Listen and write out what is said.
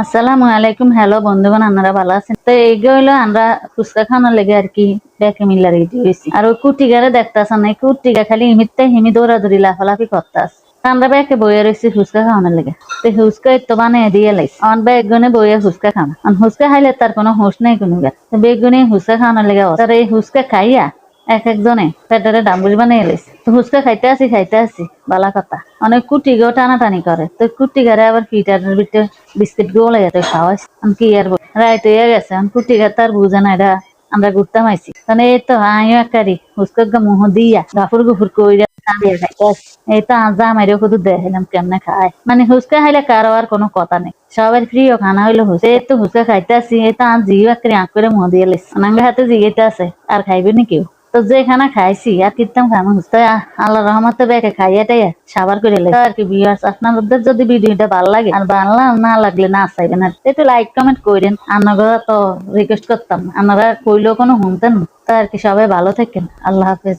আসসালামু আলাইকুম। হ্যালো বন্ধুগণ, আপনারা ভালো আছেন? তো এইগুলো হইলো আমরা ফুচকা খাওয়ানোর লেগে আর কি ব্যাকে মিল্লা রেডি হয়েছি। আর ওই কুটিগারে দেখতেছেন এই কুটিগা খালি হিমিতে হিমি দৌড়াদৌড়ি লাফালাফি করতেছে। আমরা ব্যাকে বইয়ে রয়েছি ফুচকা খাওয়ানোর লেগে। তো ফুচকা তো বানিয়ে দিয়ে লাইছি। আমার বেগুনে বইয়ে ফুচকা খাওয়া, আর ফুচকা খাইলে তার কোনো হুঁশ নেই কোনো। বেগুনে ফুচকা খাওয়ানোর লেগে তার এই ফুচকা খাইয়া এক একজনে পেটের ডাম্বুল বানিয়ে লাইছে। তো ফুচকা খাইতে আসি বালা কথা। অনেক কুটিগাও টানাটানি করে, তো কুটিগারে আবার পিঠার ভিতরে বিস্কিট গুলো তো খাওয়াইছি। কি আর রাইত হয়ে গেছে, কুটিগা তার বুঝে না এটা আমরা ঘুরতাম আইছি। মানে এই তো আমিও একারি ফুচকা মুহ দিয়া গাফুর গুফুর কইরা এই তো জামাইরে শুধু দেখাইলাম কেমনে খায়। মানে ফুচকা খাইলে কারো আর কোনো কথা নেই, সবার প্রিয় খানা হইলো ফুচকা। এই তো ফুচকা খাইতে আসি, এই তো জিও একারি আঁক করে মুহ দিয়ে লেছি। অনাঙ্গের হাতে জিগাইতে আছে আর খাইবে নি কেউ। তো যে খানা খাইছি আর কিতাম খামা হুস্তা আল্লাহ রহমতে বেকে খাইয়াটাই সাবার করে লেগে আর কি। ভিউয়ার্স, আপনাদের যদি ভিডিওটা ভালো লাগে আর ভালো না লাগলে না চাইবেন আর একটু লাইক কমেন্ট করেন। আপনারা তো রিকোয়েস্ট করতাম, আপনারা কইলেও কোনো শুনতেন। তো আর কি, সবাই ভালো থাকেন। আল্লাহ হাফেজ।